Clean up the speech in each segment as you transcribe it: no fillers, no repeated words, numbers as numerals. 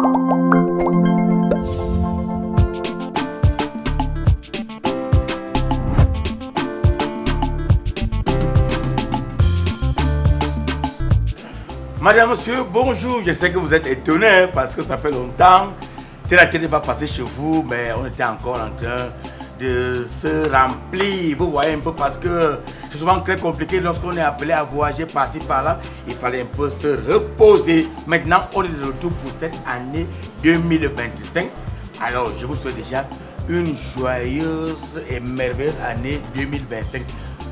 Madame, monsieur, bonjour. Je sais que vous êtes étonné parce que ça fait longtemps. La télé n'est pas passée chez vous, mais on était encore en train de se remplir. Vous voyez un peu parce que c'est souvent très compliqué lorsqu'on est appelé à voyager par-ci par-là. Il fallait un peu se reposer. Maintenant, on est de retour pour cette année 2025. Alors, je vous souhaite déjà une joyeuse et merveilleuse année 2025.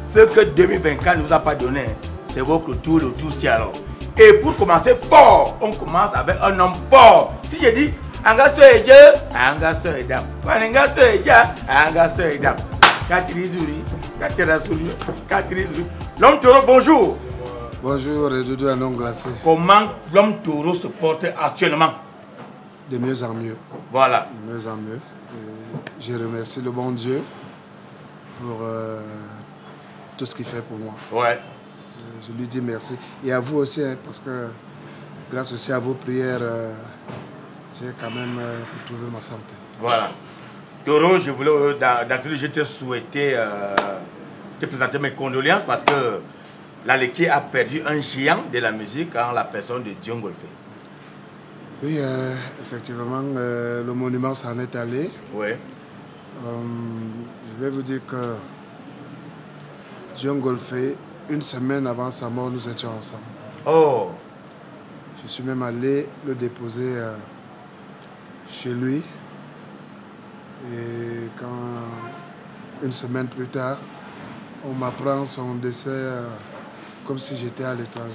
Ce que 2024 ne nous a pas donné, c'est votre tour, le tour-ci alors. Et pour commencer fort, on commence avec un homme fort. Si je dis Angasso et Dieu, Angasso et Dame. Angasso et Dieu, Angasso et Dame. L'homme taureau, bonjour. Bonjour, et Doudou, un homme glacé. Comment l'homme taureau se porte actuellement? De mieux en mieux. Voilà. De mieux en mieux. Et je remercie le bon Dieu pour tout ce qu'il fait pour moi. Ouais. Je lui dis merci. Et à vous aussi, hein, parce que grâce aussi à vos prières, j'ai quand même retrouvé ma santé. Voilà. Taureau, je voulais, je te souhaiter te présenter mes condoléances parce que l'Aleki a perdu un géant de la musique en la personne de Dion Golfé. Oui, effectivement, le monument s'en est allé. Oui. Je vais vous dire que Dion Golfé, une semaine avant sa mort, nous étions ensemble. Oh! Je suis même allé le déposer chez lui. Et quand, une semaine plus tard, on m'apprend son décès comme si j'étais à l'étranger.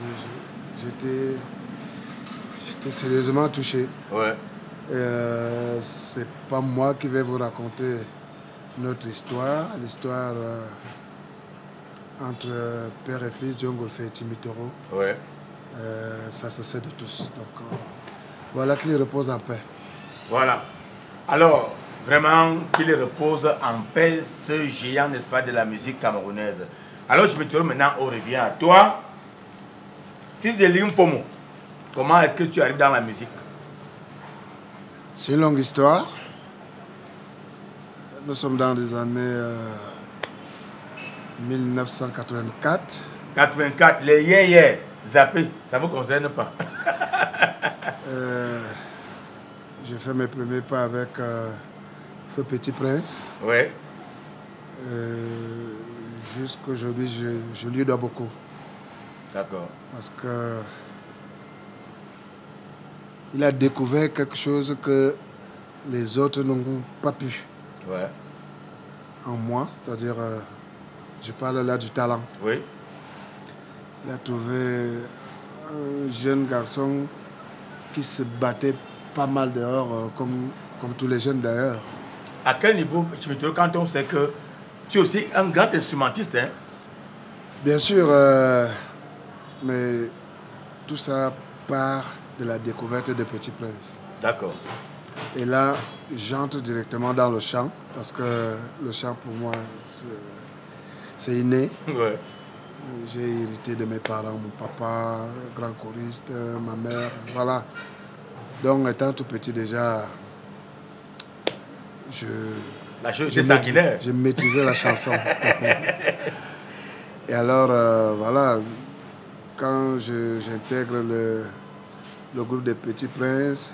J'étais sérieusement touché. Ouais. C'est pas moi qui vais vous raconter notre histoire, l'histoire entre père et fils, Dion Golfé et Timi Toro. Ouais. Ça se sait de tous. Donc voilà, qu'il repose en paix. Voilà. Alors, vraiment, qu'il repose en paix, ce géant, n'est-ce pas, de la musique camerounaise. Alors, je me tourne maintenant, on revient à toi. Fils de Limpomo, comment est-ce que tu arrives dans la musique? C'est une longue histoire. Nous sommes dans les années 1984. 84, les yé-yé, zappé, ça ne vous concerne pas. J'ai fait mes premiers pas avec Feu Petit Prince. Oui. Jusqu'aujourd'hui, je lui dois beaucoup. D'accord. Parce que il a découvert quelque chose que les autres n'ont pas pu. Ouais. En moi, c'est-à-dire, je parle là du talent. Oui. Il a trouvé un jeune garçon qui se battait pas mal dehors, comme tous les jeunes d'ailleurs. À quel niveau, je me trouve quand on sait que tu es aussi un grand instrumentiste, hein? Bien sûr, mais tout ça part de la découverte de Petit Prince. D'accord. Et là, j'entre directement dans le chant, parce que le chant pour moi, c'est inné. Ouais. J'ai hérité de mes parents, mon papa, grand choriste, ma mère, voilà. Donc, étant tout petit déjà, je maîtrisais la chanson. Et alors, voilà, quand j'intègre le groupe des Petits Princes,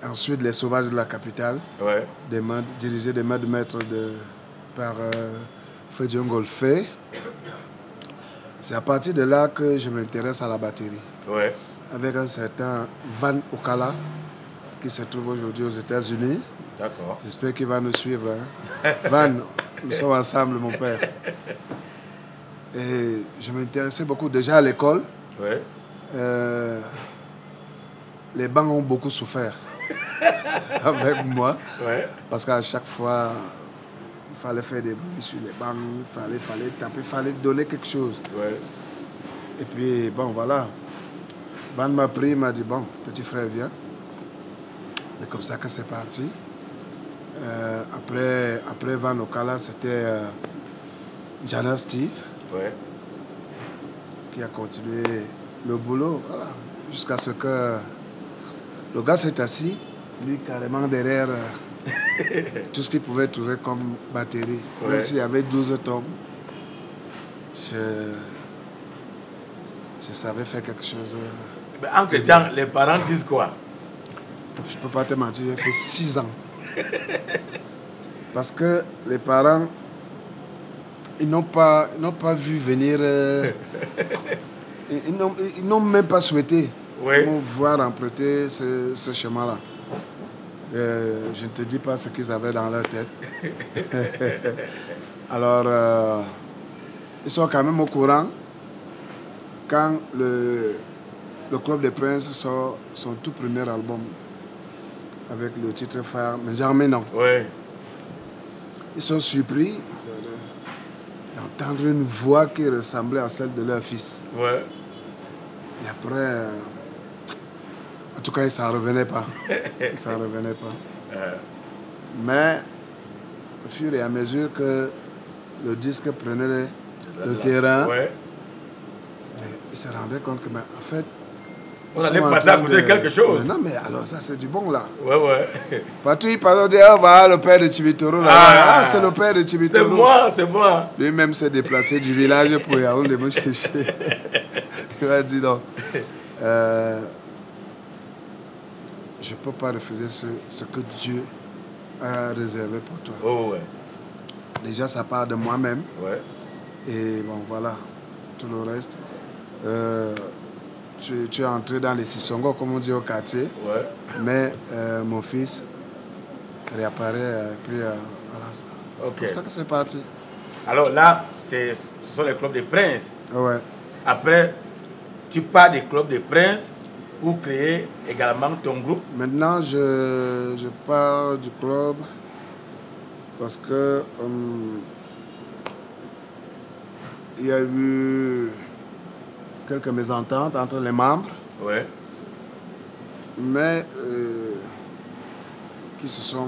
ensuite les Sauvages de la Capitale, ouais. Dirigés des mains de maître par Feu Dion Golfé, c'est à partir de là que je m'intéresse à la batterie. Ouais. Avec un certain Van Okala, qui se trouve aujourd'hui aux États-Unis. D'accord. J'espère qu'il va nous suivre. Hein. Van, nous sommes ensemble, mon père. Et je m'intéressais beaucoup déjà à l'école. Ouais. Les bancs ont beaucoup souffert avec moi. Ouais. Parce qu'à chaque fois, il fallait faire des bruits sur les bancs, il fallait taper, il fallait donner quelque chose. Ouais. Et puis, bon, voilà. Van m'a pris, il m'a dit, bon, petit frère, viens. C'est comme ça que c'est parti. Après Van Okala, c'était Jana Steve, ouais, qui a continué le boulot, voilà, jusqu'à ce que Le gars s'est assis, lui carrément derrière tout ce qu'il pouvait trouver comme batterie. Ouais. Même s'il y avait 12 tomes, je savais faire quelque chose. Mais entre temps, les parents disent quoi? Je ne peux pas te mentir, j'ai fait 6 ans. Parce que les parents, ils n'ont pas vu venir. Ils n'ont même pas souhaité me voir emprunter ce chemin-là. Je ne te dis pas ce qu'ils avaient dans leur tête. Alors, ils sont quand même au courant quand le Club des Princes sort son tout premier album avec le titre phare, mais jamais non. Ouais. Ils sont surpris d'entendre une voix qui ressemblait à celle de leur fils. Ouais. Et après, en tout cas, ça ne revenait pas. Ça ne revenait pas. Mais, au fur et à mesure que le disque prenait le terrain, mais ils se rendaient compte que, en fait, on allait passer à côté de quelque chose. Non, mais alors ça, c'est du bon, là. Ouais. Partout, ils parlaient, voilà le père de Tibitoro, là. Ah, c'est le père de Tibitoro. C'est moi. Lui-même s'est déplacé du village pour Yaoundé me chercher. Il m'a dit non. Je ne peux pas refuser ce que Dieu a réservé pour toi. Oh, ouais. Déjà, ça part de moi-même. Ouais. Et bon, voilà, tout le reste. Tu es entré dans les Sissongo, comme on dit au quartier. Ouais. Mais mon fils réapparaît et puis voilà. Okay. C'est comme ça que c'est parti. Alors là, ce sont les clubs des princes. Ouais. Après, tu pars des clubs des princes pour créer également ton groupe. Maintenant, je pars du club parce que il y a eu quelques mésententes entre les membres. Ouais. Mais qui se sont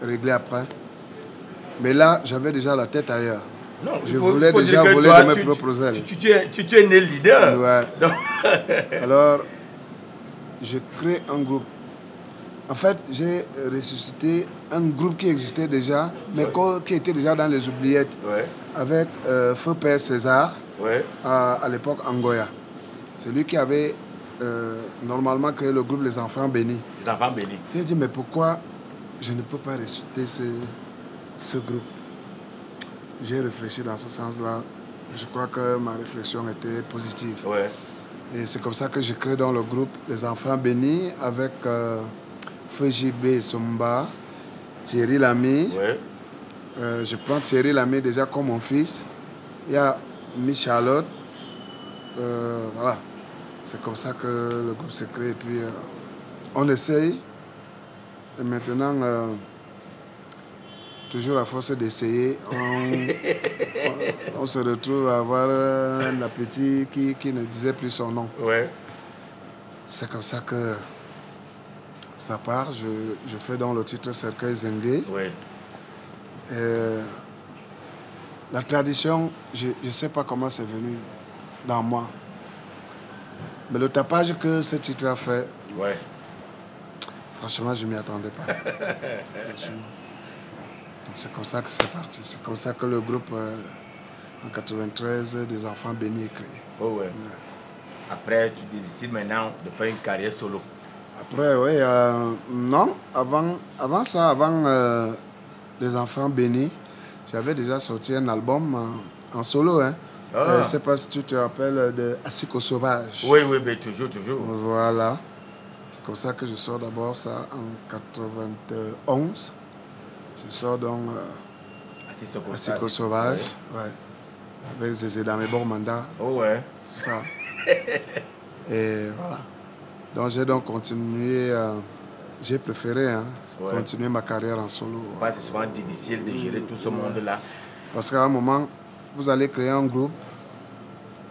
réglées après. Mais là, j'avais déjà la tête ailleurs. Non, je voulais déjà voler de mes propres ailes. Tu es né leader. Ouais. Alors, je crée un groupe. En fait, j'ai ressuscité un groupe qui existait déjà, mais qui était déjà dans les oubliettes. Ouais. Avec Feu Père César, à l'époque Angoya. C'est lui qui avait normalement créé le groupe Les Enfants Bénis. Les Enfants Bénis. J'ai dit, mais pourquoi je ne peux pas ressusciter ce groupe? J'ai réfléchi dans ce sens-là. Je crois que ma réflexion était positive. Ouais. Et c'est comme ça que j'ai créé dans le groupe Les Enfants Bénis avec Feu JB Somba, Thierry Lamy. Ouais. Je prends Thierry Lamy déjà comme mon fils. Il y a Michalotte. Voilà. C'est comme ça que le groupe s'est créé. Et puis, on essaye. Et maintenant, toujours à force d'essayer, on se retrouve à avoir un appétit qui ne disait plus son nom. Ouais. C'est comme ça que ça part. Je fais dans le titre Cercueil Zengue. Ouais. La tradition, je ne sais pas comment c'est venu dans moi. Mais le tapage que ce titre a fait, franchement, je ne m'y attendais pas. Donc c'est comme ça que c'est parti. C'est comme ça que le groupe, en 93, des Enfants Bénis est créé. Oh ouais. Après, tu décides maintenant de faire une carrière solo. Après, oui. Non, avant ça, avant les Enfants Bénis, j'avais déjà sorti un album en solo. Hein. Je ne sais pas si tu te rappelles de Asiko Sauvage. Oui, mais toujours. Voilà. C'est comme ça que je sors d'abord ça en 91. Je sors donc Asiko Sauvage. Ouais. Avec Zézé Damé Bormanda. Oh ouais. Ça. Et voilà. Donc j'ai donc continué, j'ai préféré continuer ma carrière en solo. C'est souvent difficile de gérer tout ce monde-là. Parce qu'à un moment, vous allez créer un groupe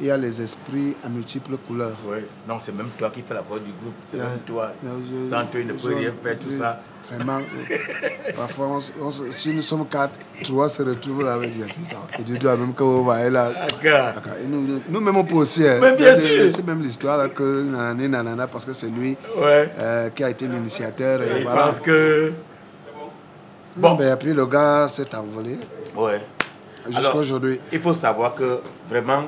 il y a les esprits à multiples couleurs. Oui. Non, c'est même toi qui fais la voix du groupe. C'est même toi. Sans toi, il ne peut rien faire, tout ça. Vraiment. Parfois, si nous sommes 4, 3 se retrouvent là avec Dieu. Et tu dois même que vous voyez là. Nous-mêmes, on peut aussi. Mais bien sûr. C'est même l'histoire là que nanana, parce que c'est lui qui a été l'initiateur. Et il pense que. Bon, ben, et puis le gars s'est envolé. Ouais. Jusqu'à aujourd'hui. Il faut savoir que vraiment,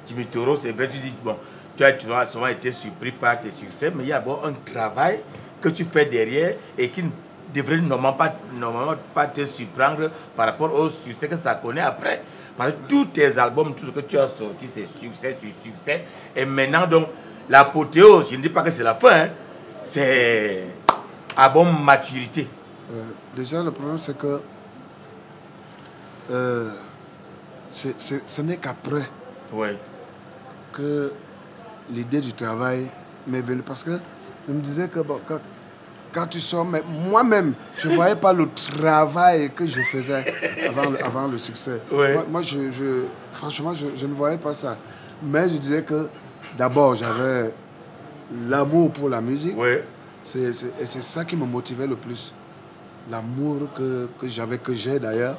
Jimmy Toro, c'est vrai, tu dis, bon, tu as souvent été surpris par tes succès, mais il y a bon un travail que tu fais derrière et qui ne devrait normalement pas te surprendre par rapport au succès que ça connaît après. Parce que tous tes albums, tout ce que tu as sorti, c'est succès sur succès. Et maintenant, donc, l'apothéose, je ne dis pas que c'est la fin, hein, c'est à bonne maturité. Déjà, le problème, c'est que ce n'est qu'après que l'idée du travail m'est venue. Parce que je me disais que bon, quand tu sors, mais moi-même, je ne voyais pas le travail que je faisais avant le succès. Moi franchement, je ne voyais pas ça. Mais je disais que d'abord, j'avais l'amour pour la musique. Et c'est ça qui me motivait le plus. L'amour que j'ai d'ailleurs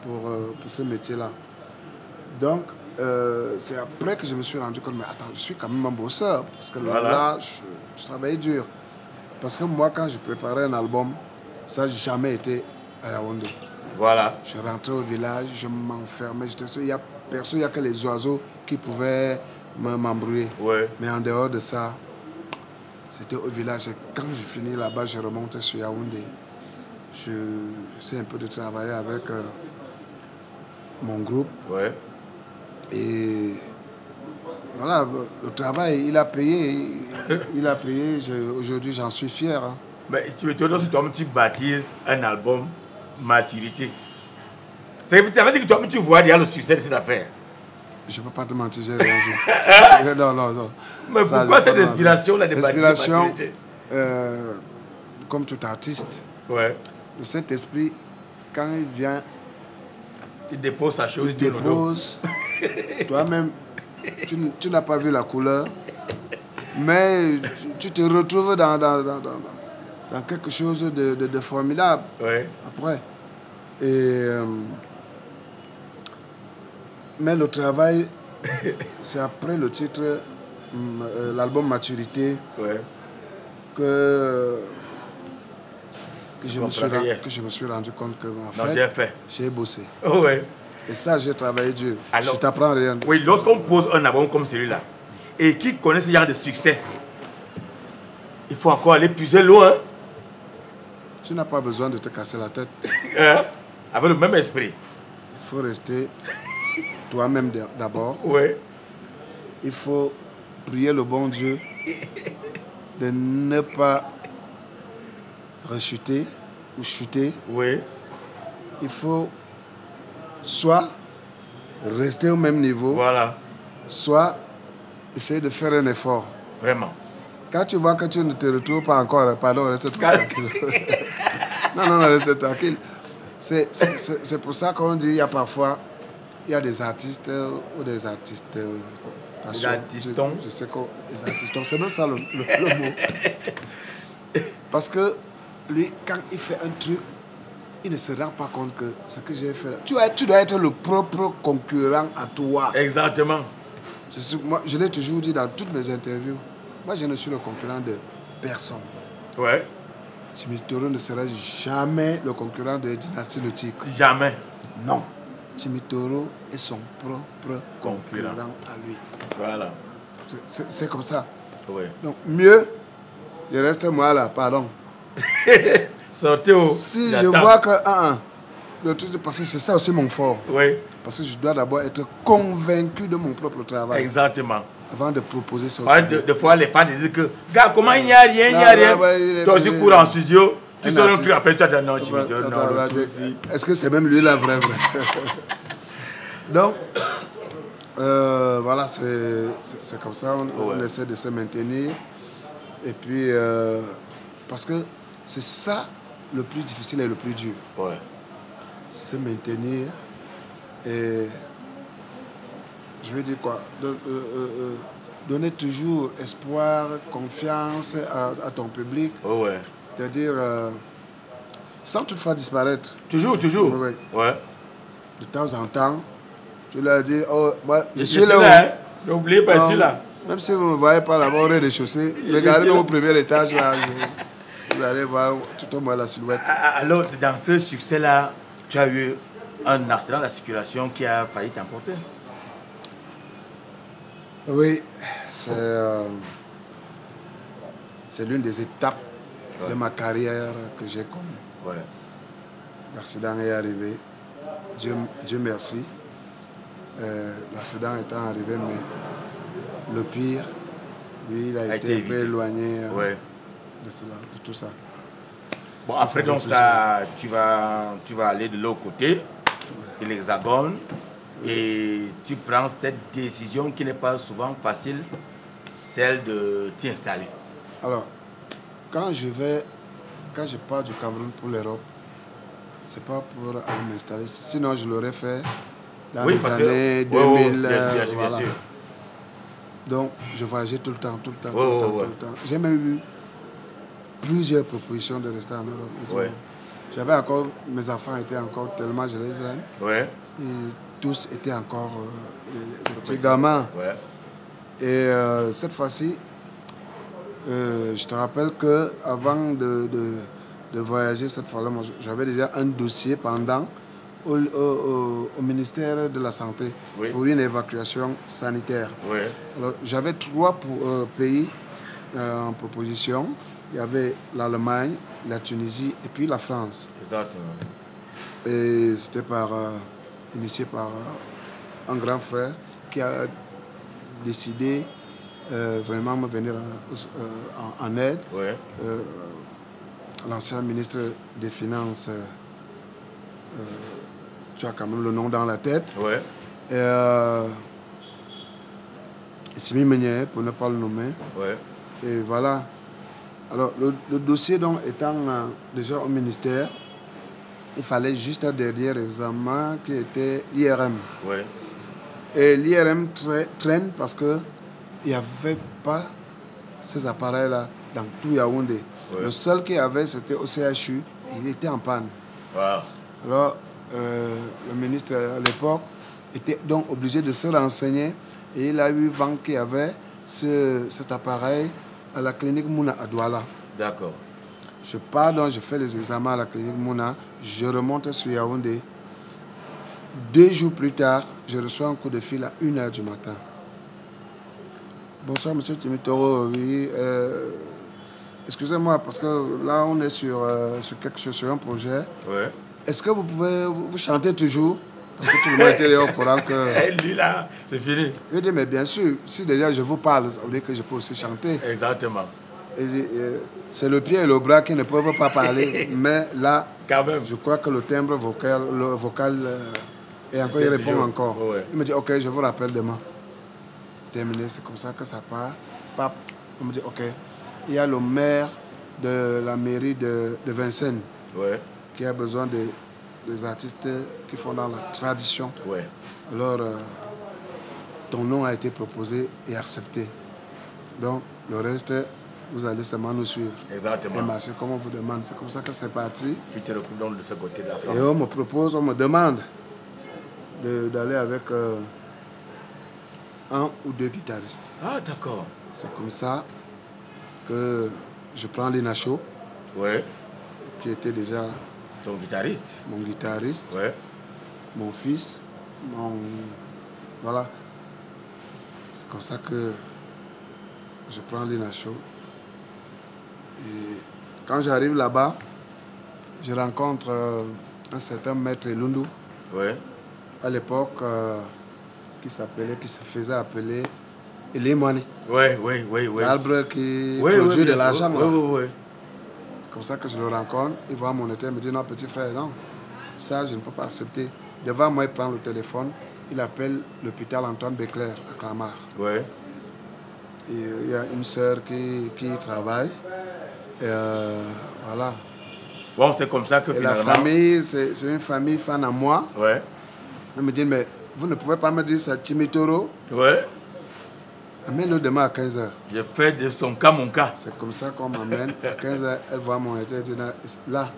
pour ce métier-là. Donc, c'est après que je me suis rendu compte, mais attends, je suis quand même un bosseur. Parce que là, je travaillais dur. Parce que moi, quand je préparais un album, ça n'a jamais été à Yaoundé. Voilà. Je rentrais au village, je m'enfermais. Il n'y a personne, il n'y a que les oiseaux qui pouvaient m'embrouiller. Mais en dehors de ça, c'était au village. Et quand j'ai fini là-bas, je remontais sur Yaoundé. J'essaie un peu de travailler avec mon groupe. Et voilà, le travail, il a payé. Il a payé. Aujourd'hui, j'en suis fier. Hein. Mais tu me dis toi tu baptises un album Maturité. Ça veut dire que toi tu vois déjà le succès de cette affaire. Je ne peux pas te mentir, j'ai rien. Non. Mais ça, pourquoi cette inspiration-là de Maturité? Comme tout artiste, le Saint-Esprit, quand il vient, il dépose sa chose. Il dépose. Toi-même, tu n'as pas vu la couleur, mais tu te retrouves dans quelque chose de formidable après. Mais le travail, c'est après le titre, l'album Maturité, que je me suis rendu compte que en fait, j'ai bossé. Et ça, j'ai travaillé dur. Alors, je t'apprends rien. Oui, lorsqu'on pose un album comme celui-là, et qui connaît ce genre de succès, il faut encore aller plus loin. Tu n'as pas besoin de te casser la tête. Avec le même esprit. Il faut rester toi-même d'abord. Il faut prier le bon Dieu de ne pas rechuter ou chuter. Il faut soit rester au même niveau, soit essayer de faire un effort. Vraiment. Quand tu vois que tu ne te retrouves pas encore, pardon, reste tranquille. Non, reste tranquille. C'est pour ça qu'on dit, il y a parfois, il y a des artistes ou des artistes. Des artistons. Je sais que les artistons, c'est même ça le mot. Parce que lui, quand il fait un truc, il ne se rend pas compte que ce que j'ai fait là. Tu dois être le propre concurrent à toi. Exactement. Moi, je l'ai toujours dit dans toutes mes interviews. Moi, je ne suis le concurrent de personne. Jimmy Toro ne sera jamais le concurrent de Dynasty Le Tigre. Jamais. Non. Jimmy Toro est son propre concurrent à lui. Voilà. C'est comme ça. Donc, mieux, je reste moi là, pardon. Sortez au. Si je vois que le truc, parce que c'est ça aussi mon fort. Parce que je dois d'abord être convaincu de mon propre travail. Exactement. Avant de proposer ça. Des fois, les fans disent que, gars, comment il n'y a rien, il n'y a rien. Toi, tu cours en studio, tu sors un cri après, tu as dit non, tu me dis non. Est-ce que c'est même lui la vraie? Donc, voilà, c'est comme ça, on essaie de se maintenir. Et puis, parce que c'est ça le plus difficile et le plus dur. Se maintenir et je veux dire quoi, donner toujours espoir, confiance à ton public. Oh ouais. C'est-à-dire, sans toutefois disparaître. Toujours, toujours. Oui. Ouais. De temps en temps, tu leur dis, oh, moi, je suis là. Hein. N'oubliez pas, je suis là. Même si vous ne me voyez pas là-bas au rez-de-chaussée, regardez au premier étage, là, vous allez voir tout au moins la silhouette. Alors, dans ce succès-là, tu as eu un accident de la circulation qui a failli t'emporter. Oui, c'est l'une des étapes de ma carrière que j'ai connue. Ouais. L'accident est arrivé, Dieu merci. L'accident étant arrivé, mais le pire, lui, il a été un peu éloigné de tout ça. Bon, après, donc, ça, tu vas aller de l'autre côté, de l'Hexagone, et tu prends cette décision qui n'est pas souvent facile, celle de t'y installer. Alors, quand je pars du Cameroun pour l'Europe, c'est pas pour aller m'installer. Sinon, je l'aurais fait dans les années 2000. Bien sûr. Donc, je voyageais tout le temps. J'ai même eu plusieurs propositions de rester en Europe. J'avais encore, mes enfants étaient encore tellement, je les aime. Et tous étaient encore des petits gamins. Et cette fois-ci, je te rappelle qu'avant de voyager cette fois-là, j'avais déjà un dossier pendant au ministère de la Santé pour une évacuation sanitaire. Alors, j'avais 3 pays en proposition. Il y avait l'Allemagne, la Tunisie et puis la France. Exactement. Et c'était initié par un grand frère qui a décidé vraiment me venir en aide. L'ancien ministre des Finances, tu as quand même le nom dans la tête. Simi Meunier, pour ne pas le nommer. Et voilà. Alors, le dossier donc étant déjà au ministère, il fallait juste un dernier examen qui était l'IRM. Et l'IRM traîne parce qu'il n'y avait pas ces appareils-là dans tout Yaoundé. Le seul qu'il y avait, c'était au CHU, et il était en panne. Alors, le ministre à l'époque était donc obligé de se renseigner et il a eu vent qu'il y avait cet appareil à la clinique Mouna à Douala. D'accord. Je pars donc, je fais les examens à la clinique Mouna, je remonte sur Yaoundé. 2 jours plus tard, je reçois un coup de fil à 1h du matin. Bonsoir, monsieur Timitoro. Oui, excusez-moi, parce que là, on est sur quelque chose, sur un projet. Est-ce que vous pouvez vous chanter toujours? Parce que tout le monde était au courant que... Lui là, c'est fini. Je dis, mais bien sûr, si déjà je vous parle, ça veut dire que je peux aussi chanter. Exactement. C'est le pied et le bras qui ne peuvent pas parler. Mais là, quand même, je crois que le timbre vocal et encore, il répond encore. Il me dit, ok, je vous rappelle demain. Terminé, c'est comme ça que ça part. Pap, on me dit, ok. Il y a le maire de la mairie de Vincennes qui a besoin des artistes qui font dans la tradition. Alors, ton nom a été proposé et accepté. Donc, le reste, vous allez seulement nous suivre. Exactement. Et marcher comme on vous demande. C'est comme ça que c'est parti. Tu te retrouves donc de ce côté de la France. Et on me demande d'aller avec 1 ou 2 guitaristes. Ah, d'accord. C'est comme ça que je prends l'Inacho, qui était déjà ton guitariste. Mon guitariste, mon fils, voilà. C'est comme ça que je prends l'Inacho. Et quand j'arrive là-bas, je rencontre un certain maître Lundu. À l'époque, qui se faisait appeler Elimani. L'arbre qui produit de l'argent. C'est comme ça que je le rencontre. Il voit mon état, il me dit, non, petit frère, non. Ça, je ne peux pas accepter. Devant moi, il prend le téléphone. Il appelle l'hôpital Antoine Béclair à Clamart. Et il y a une sœur qui travaille. Et voilà. Bon, c'est comme ça que et finalement... la famille, c'est une famille fan à moi. Elle me dit, mais vous ne pouvez pas me dire ça, Timitoro. Ouais. Amène-le demain à 15h. Je fais de son cas mon cas. C'est comme ça qu'on m'amène. À 15h, elle voit mon été. Là.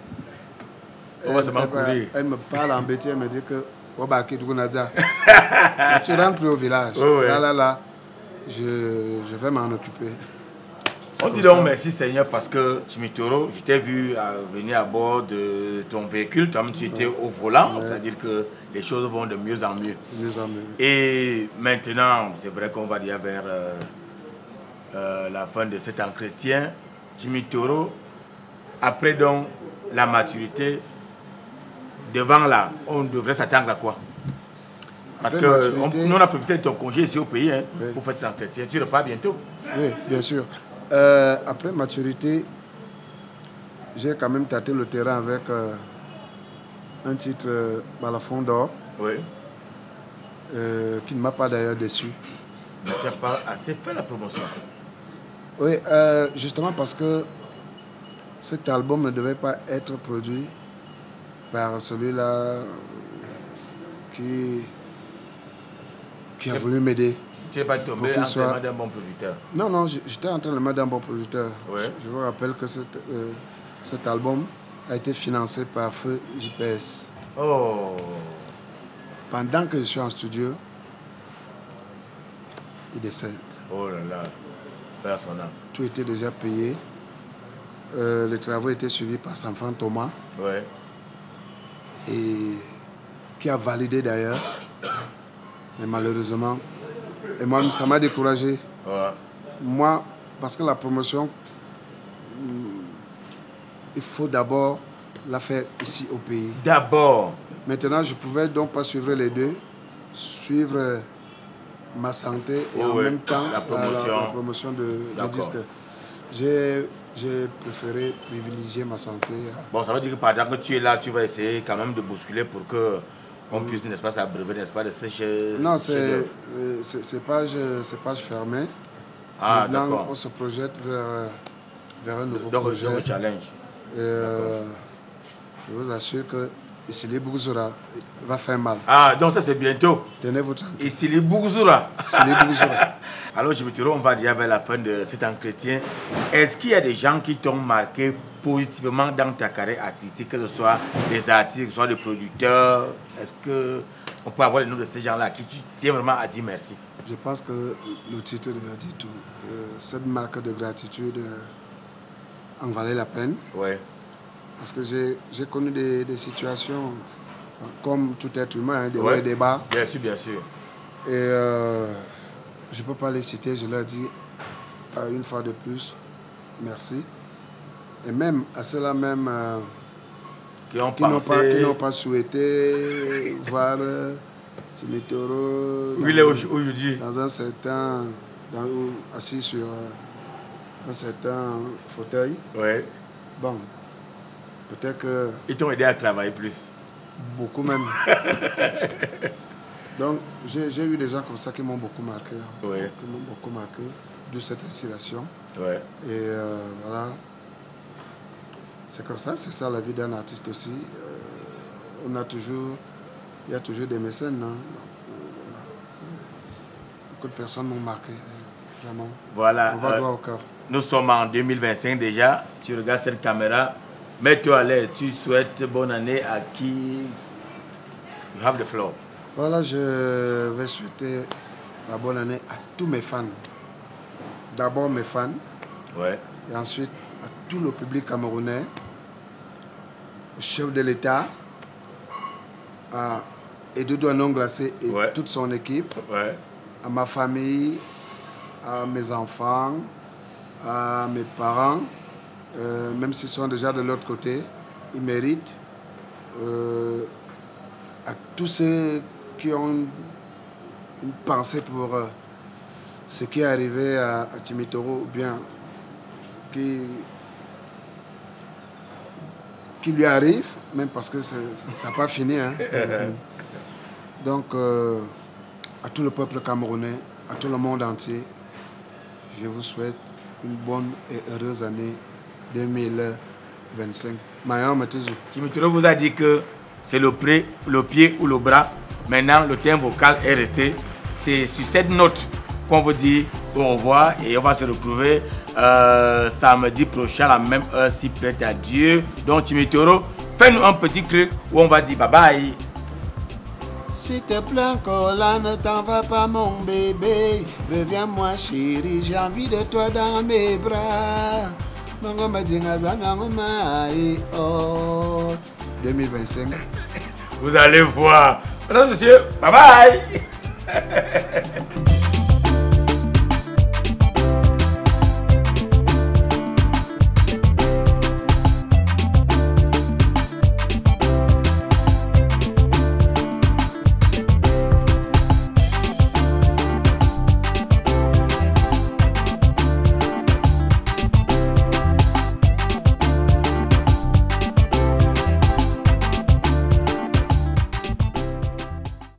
Elle me parle en bêtise, elle me dit que tu rentres plus au village. Ouais. Là. Je vais m'en occuper. On dit donc merci Seigneur parce que Timitoro, je t'ai vu venir à bord de ton véhicule, toi tu étais au volant, c'est-à-dire que les choses vont de mieux en mieux. Et maintenant, c'est vrai qu'on va dire vers la fin de cet entretien, Timitoro, après donc la maturité, devant là, on devrait s'attendre à quoi? Parce que nous on a profité de ton congé ici au pays pour faire cet entretien. Tu repars bientôt? Oui, bien sûr. Après maturité, j'ai quand même tâté le terrain avec un titre Balafon d'or, qui ne m'a pas d'ailleurs déçu. Mais tu n'as pas assez fait la promotion. Oui, justement parce que cet album ne devait pas être produit par celui-là qui a voulu m'aider. Tu n'es pas tombé en train d'un bon producteur? Non, j'étais en train de mettre un bon producteur. Ouais. Je vous rappelle que cet album a été financé par Feu JPS. Oh. Pendant que je suis en studio, il décède. Oh là là, père son âme. Tout était déjà payé. Les travaux étaient suivis par son enfant Thomas. Ouais. Et qui a validé d'ailleurs. Mais malheureusement, et moi, ça m'a découragé. Ouais. Moi, parce que la promotion, il faut d'abord la faire ici au pays. D'abord. Maintenant, je ne pouvais donc pas suivre les deux. Suivre ma santé et en même temps la promotion de disque. J'ai préféré privilégier ma santé. Bon, ça veut dire que pendant que tu es là, tu vas essayer quand même de bousculer pour que on puisse, n'est-ce pas, s'abreuver, n'est-ce pas, de sécher. Non, c'est page fermée. Ah, maintenant, on se projette vers un nouveau projet. Donc, challenge. Je vous assure que Isili Bougouzura va faire mal. Ah, donc ça c'est bientôt. Tenez-vous tranquille. Isili Bougouzura. Isili Bougouzura. Alors, je me dirais, on va dire vers la fin de cet entretien. Est-ce qu'il y a des gens qui t'ont marqué positivement dans ta carrière artistique, que ce soit des artistes, que ce soit des producteurs? Est-ce qu'on peut avoir les noms de ces gens-là à qui tu tiens vraiment à dire merci? Je pense que le titre devait dire tout. Cette marque de gratitude en valait la peine. Ouais. Parce que j'ai connu des situations, comme tout être humain, des hauts et des bas. Bien sûr, bien sûr. Et je ne peux pas les citer, je leur dis une fois de plus, merci. Et même à ceux-là même qui n'ont pas souhaité voir Timitoro aujourd'hui dans un certain, assis sur un certain fauteuil. Ouais. Bon, peut-être que... Ils t'ont aidé à travailler plus. Beaucoup même. Donc, j'ai eu des gens comme ça qui m'ont beaucoup marqué. Ouais. Qui m'ont beaucoup marqué, d'où cette inspiration. Ouais. Et voilà. C'est comme ça, c'est ça la vie d'un artiste aussi. Il y a toujours des mécènes. Hein. Beaucoup de personnes m'ont marqué, vraiment. Voilà. On va droit au cœur. Nous sommes en 2025 déjà. Tu regardes cette caméra. Mets-toi à l'aise. Tu souhaites bonne année à qui? You have the floor. Voilà, je vais souhaiter la bonne année à tous mes fans. D'abord mes fans. Ouais. Et ensuite à tout le public camerounais, au chef de l'État, à Edouard Glacé et toute son équipe, à ma famille, à mes enfants, à mes parents, même s'ils sont déjà de l'autre côté, ils méritent. À tous ceux qui ont une pensée pour ce qui est arrivé à Timitoro, ou bien qui lui arrive, même parce que ça n'a pas fini. Hein. Donc, à tout le peuple camerounais, à tout le monde entier, je vous souhaite une bonne et heureuse année 2025. Mayan Matizou. Timitoro vous a dit que c'est le pied ou le bras. Maintenant, le thème vocal est resté. C'est sur cette note qu'on vous dit au revoir et on va se retrouver samedi prochain à la même heure si plaît à Dieu. Donc Timmy Toro, fais-nous un petit truc où on va dire bye bye. S'il te plaît encore là, ne t'en va pas mon bébé. Reviens-moi chérie, j'ai envie de toi dans mes bras. 2025. Vous allez voir. Mesdames et messieurs, bye bye.